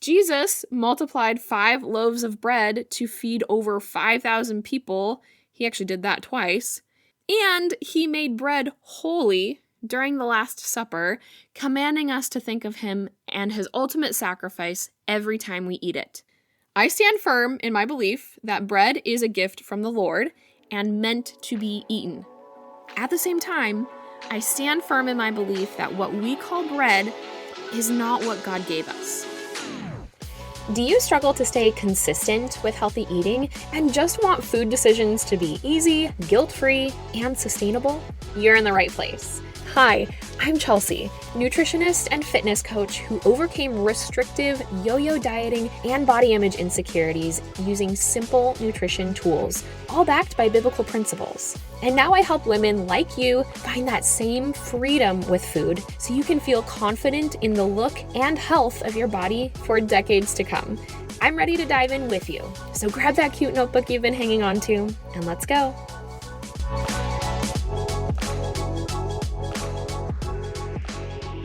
Jesus multiplied 5 loaves of bread to feed over 5,000 people. He actually did that twice. And he made bread holy during the Last Supper, commanding us to think of him and his ultimate sacrifice every time we eat it. I stand firm in my belief that bread is a gift from the Lord and meant to be eaten. At the same time, I stand firm in my belief that what we call bread is not what God gave us. Do you struggle to stay consistent with healthy eating and just want food decisions to be easy, guilt-free, and sustainable? You're in the right place. Hi, I'm Chelsea, nutritionist and fitness coach who overcame restrictive yo-yo dieting and body image insecurities using simple nutrition tools, all backed by biblical principles. And now I help women like you find that same freedom with food so you can feel confident in the look and health of your body for decades to come. I'm ready to dive in with you. So grab that cute notebook you've been hanging on to and let's go.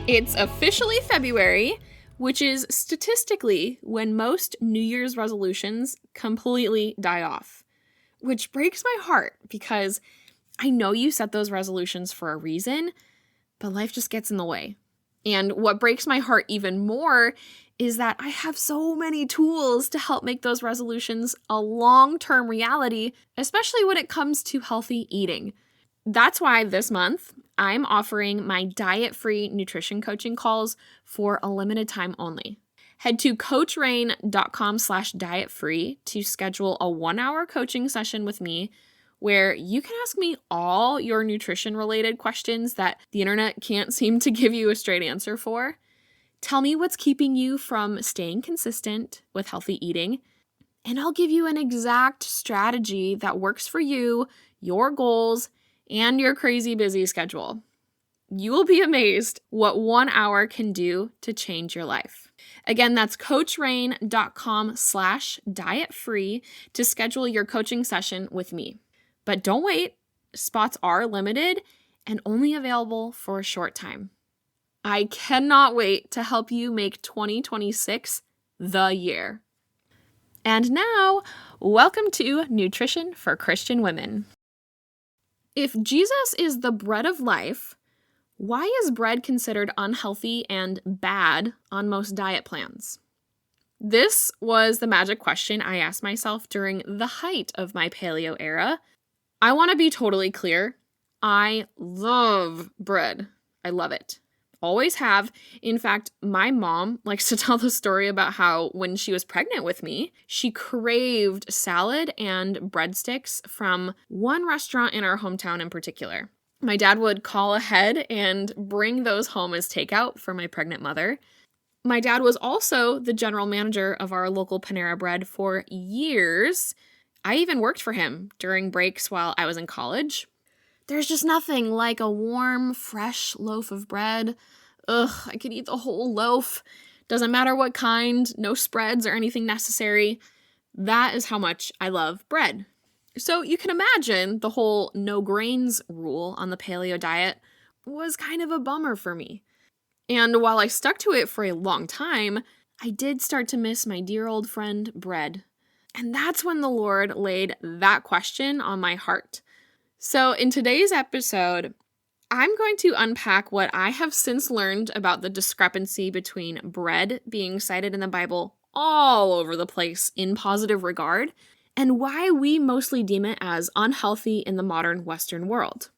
It's officially February, which is statistically when most New Year's resolutions completely die off, which breaks my heart because I know you set those resolutions for a reason, but life just gets in the way. And what breaks my heart even more is that I have so many tools to help make those resolutions a long-term reality, especially when it comes to healthy eating. That's why this month, I'm offering my diet-free nutrition coaching calls for a limited time only. Head to coachrain.com/dietfree to schedule a 1-hour coaching session with me where you can ask me all your nutrition-related questions that the internet can't seem to give you a straight answer for. Tell me what's keeping you from staying consistent with healthy eating, and I'll give you an exact strategy that works for you, your goals, and your crazy busy schedule. You will be amazed what 1 hour can do to change your life. Again, that's coachrain.com/dietfree to schedule your coaching session with me. But don't wait, spots are limited and only available for a short time. I cannot wait to help you make 2026 the year. And now, welcome to Nutrition for Christian Women. If Jesus is the bread of life, why is bread considered unhealthy and bad on most diet plans? This was the magic question I asked myself during the height of my paleo era. I want to be totally clear. I love bread. I love it. Always have. In fact, my mom likes to tell the story about how when she was pregnant with me, she craved salad and breadsticks from one restaurant in our hometown in particular. My dad would call ahead and bring those home as takeout for my pregnant mother. My dad was also the general manager of our local Panera Bread for years. I even worked for him during breaks while I was in college. There's just nothing like a warm, fresh loaf of bread. Ugh, I could eat the whole loaf. Doesn't matter what kind, no spreads or anything necessary. That is how much I love bread. So you can imagine the whole no grains rule on the paleo diet was kind of a bummer for me. And while I stuck to it for a long time, I did start to miss my dear old friend bread. And that's when the Lord laid that question on my heart. So in today's episode, I'm going to unpack what I have since learned about the discrepancy between bread being cited in the Bible all over the place in positive regard, and why we mostly deem it as unhealthy in the modern Western world.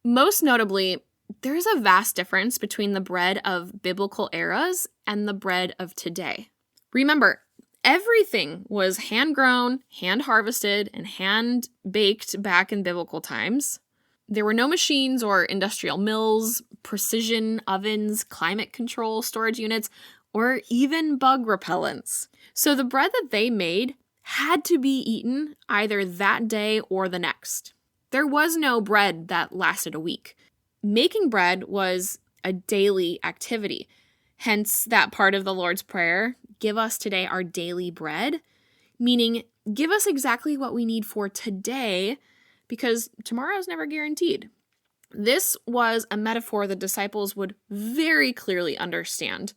Most notably, there's a vast difference between the bread of biblical eras and the bread of today. Remember, everything was hand-grown, hand-harvested, and hand-baked back in biblical times. There were no machines or industrial mills, precision ovens, climate control storage units, or even bug repellents. So the bread that they made had to be eaten either that day or the next. There was no bread that lasted a week. Making bread was a daily activity. Hence that part of the Lord's Prayer, give us today our daily bread, meaning give us exactly what we need for today because tomorrow is never guaranteed. This was a metaphor the disciples would very clearly understand.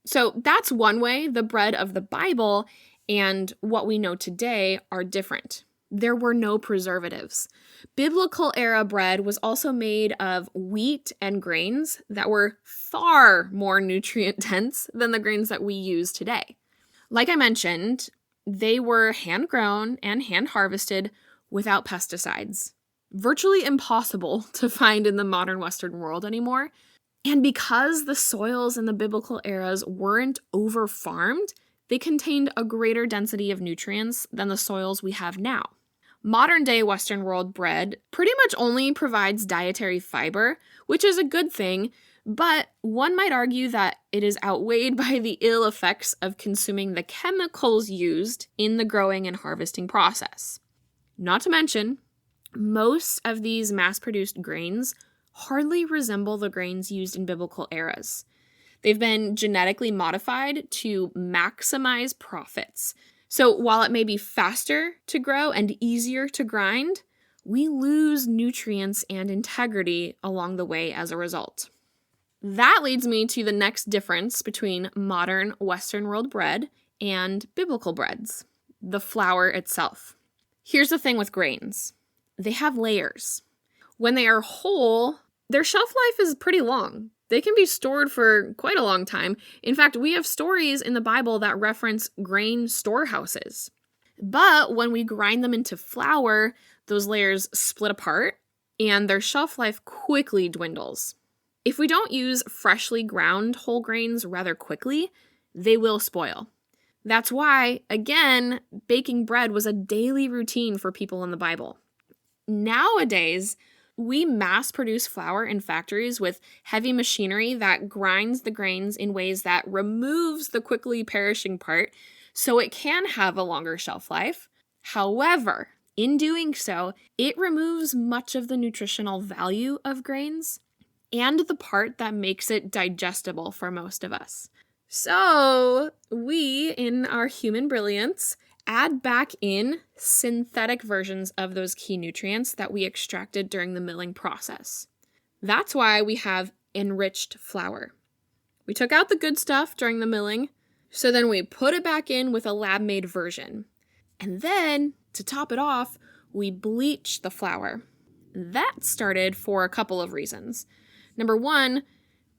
So that's one way the bread of the Bible and what we know today are different. There were no preservatives. Biblical era bread was also made of wheat and grains that were far more nutrient dense than the grains that we use today. Like I mentioned, they were hand grown and hand harvested without pesticides. Virtually impossible to find in the modern Western world anymore. And because the soils in the biblical eras weren't over-farmed, they contained a greater density of nutrients than the soils we have now. Modern-day Western world bread pretty much only provides dietary fiber, which is a good thing, but one might argue that it is outweighed by the ill effects of consuming the chemicals used in the growing and harvesting process. Not to mention, most of these mass-produced grains hardly resemble the grains used in biblical eras. They've been genetically modified to maximize profits. So while it may be faster to grow and easier to grind, we lose nutrients and integrity along the way as a result. That leads me to the next difference between modern Western world bread and biblical breads: the flour itself. Here's the thing with grains. They have layers. When they are whole, their shelf life is pretty long. They can be stored for quite a long time. In fact, we have stories in the Bible that reference grain storehouses. But when we grind them into flour, those layers split apart and their shelf life quickly dwindles. If we don't use freshly ground whole grains rather quickly, they will spoil. That's why, again, baking bread was a daily routine for people in the Bible. Nowadays, we mass produce flour in factories with heavy machinery that grinds the grains in ways that removes the quickly perishing part so it can have a longer shelf life. However, in doing so, it removes much of the nutritional value of grains and the part that makes it digestible for most of us. So we, in our human brilliance, add back in synthetic versions of those key nutrients that we extracted during the milling process. That's why we have enriched flour. We took out the good stuff during the milling, so then we put it back in with a lab-made version. And then, to top it off, we bleach the flour. That started for a couple of reasons. Number one,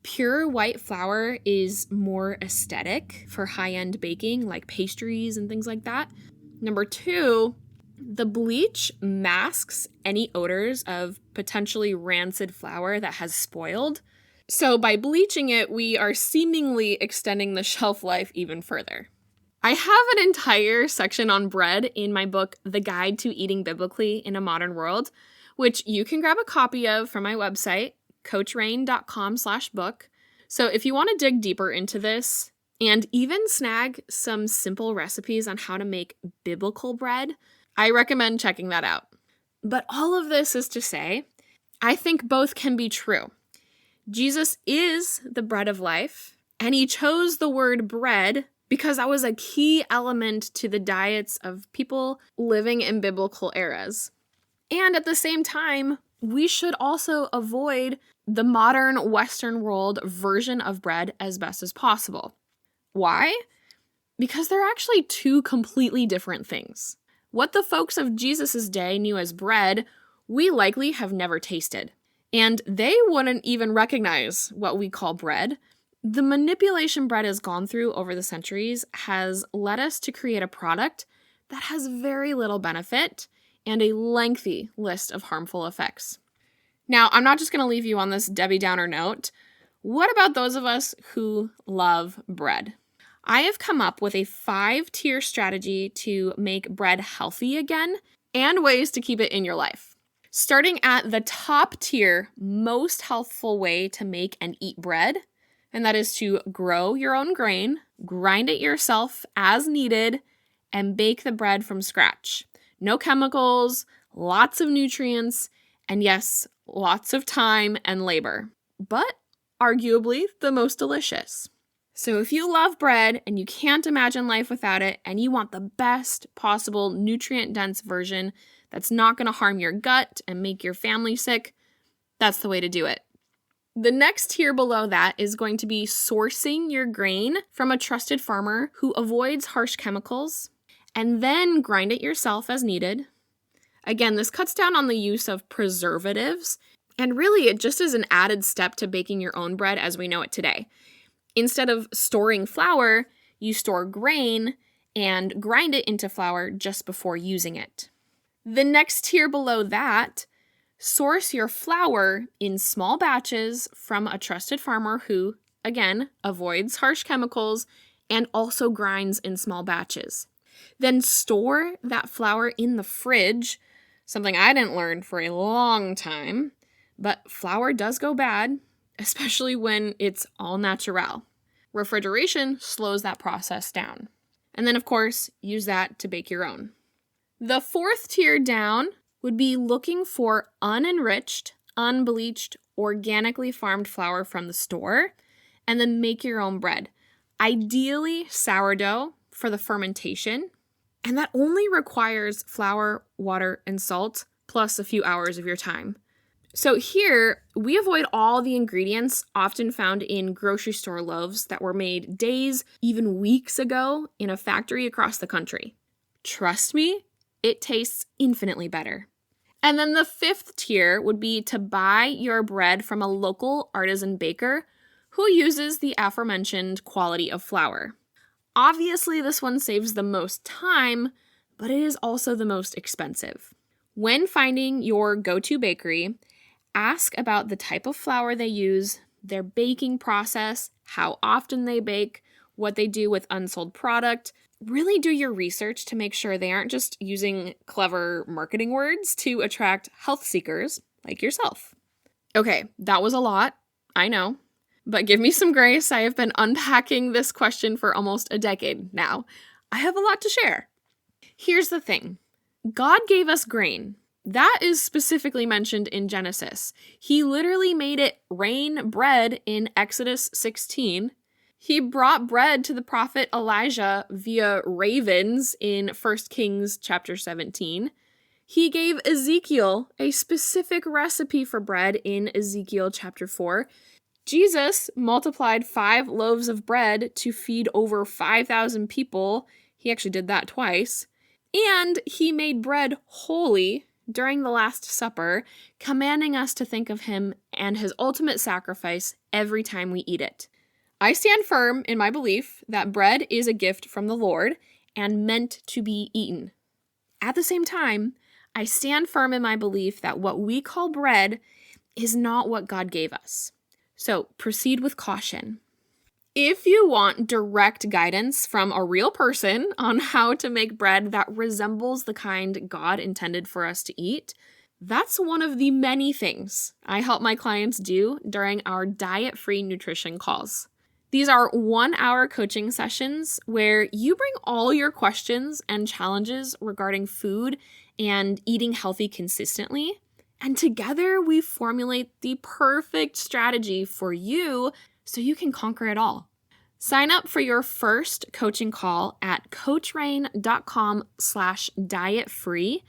pure white flour is more aesthetic for high-end baking, like pastries and things like that. Number two, the bleach masks any odors of potentially rancid flour that has spoiled. So by bleaching it, we are seemingly extending the shelf life even further. I have an entire section on bread in my book, The Guide to Eating Biblically in a Modern World, which you can grab a copy of from my website, coachrain.com/book. So if you want to dig deeper into this and even snag some simple recipes on how to make biblical bread, I recommend checking that out. But all of this is to say, I think both can be true. Jesus is the bread of life, and he chose the word bread because that was a key element to the diets of people living in biblical eras. And at the same time, we should also avoid the modern Western world version of bread as best as possible. Why? Because they're actually two completely different things. What the folks of Jesus' day knew as bread, we likely have never tasted. And they wouldn't even recognize what we call bread. The manipulation bread has gone through over the centuries has led us to create a product that has very little benefit and a lengthy list of harmful effects. Now, I'm not just going to leave you on this Debbie Downer note. What about those of us who love bread? I have come up with a 5-tier strategy to make bread healthy again and ways to keep it in your life. Starting at the top tier, most healthful way to make and eat bread, and that is to grow your own grain, grind it yourself as needed, and bake the bread from scratch. No chemicals, lots of nutrients, and yes, lots of time and labor, but arguably the most delicious. So if you love bread and you can't imagine life without it, and you want the best possible nutrient-dense version that's not going to harm your gut and make your family sick, that's the way to do it. The next tier below that is going to be sourcing your grain from a trusted farmer who avoids harsh chemicals, and then grind it yourself as needed. Again, this cuts down on the use of preservatives, and really it just is an added step to baking your own bread as we know it today. Instead of storing flour, you store grain and grind it into flour just before using it. The next tier below that, source your flour in small batches from a trusted farmer who, again, avoids harsh chemicals and also grinds in small batches. Then store that flour in the fridge, something I didn't learn for a long time, but flour does go bad, especially when it's all natural. Refrigeration slows that process down. And then, of course, use that to bake your own. The fourth tier down would be looking for unenriched, unbleached, organically farmed flour from the store, and then make your own bread. Ideally, sourdough for the fermentation, and that only requires flour, water, and salt, plus a few hours of your time. So here, we avoid all the ingredients often found in grocery store loaves that were made days, even weeks ago in a factory across the country. Trust me, it tastes infinitely better. And then the fifth tier would be to buy your bread from a local artisan baker who uses the aforementioned quality of flour. Obviously, this one saves the most time, but it is also the most expensive. When finding your go-to bakery, ask about the type of flour they use, their baking process, how often they bake, what they do with unsold product. Really do your research to make sure they aren't just using clever marketing words to attract health seekers like yourself. Okay, that was a lot, I know, but give me some grace. I have been unpacking this question for almost a decade now. I have a lot to share. Here's the thing. God gave us grain. That is specifically mentioned in Genesis. He literally made it rain bread in Exodus 16. He brought bread to the prophet Elijah via ravens in 1 Kings chapter 17. He gave Ezekiel a specific recipe for bread in Ezekiel chapter 4. Jesus multiplied 5 loaves of bread to feed over 5,000 people. He actually did that twice. And he made bread holy during the Last Supper, commanding us to think of him and his ultimate sacrifice every time we eat it. I stand firm in my belief that bread is a gift from the Lord and meant to be eaten. At the same time, I stand firm in my belief that what we call bread is not what God gave us. So proceed with caution. If you want direct guidance from a real person on how to make bread that resembles the kind God intended for us to eat, that's one of the many things I help my clients do during our diet-free nutrition calls. These are 1-hour coaching sessions where you bring all your questions and challenges regarding food and eating healthy consistently, and together we formulate the perfect strategy for you so you can conquer it all. Sign up for your first coaching call at coachrain.com/dietfree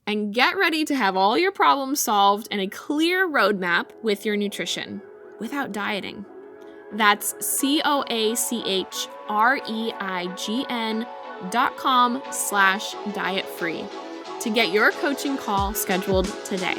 and get ready to have all your problems solved and a clear roadmap with your nutrition without dieting. That's coachreign.com/dietfree to get your coaching call scheduled today.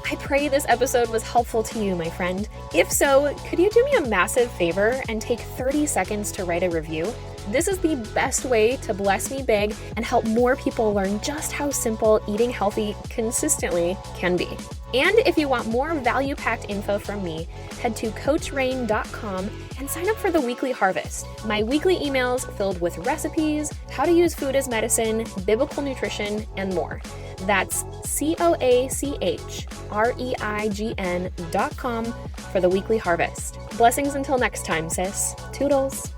I pray this episode was helpful to you, my friend. If so, could you do me a massive favor and take 30 seconds to write a review? This is the best way to bless me big and help more people learn just how simple eating healthy consistently can be. And if you want more value-packed info from me, head to coachrain.com and sign up for the Weekly Harvest, my weekly emails filled with recipes, how to use food as medicine, biblical nutrition, and more. That's coachreign.com for the Weekly Harvest. Blessings until next time, sis. Toodles.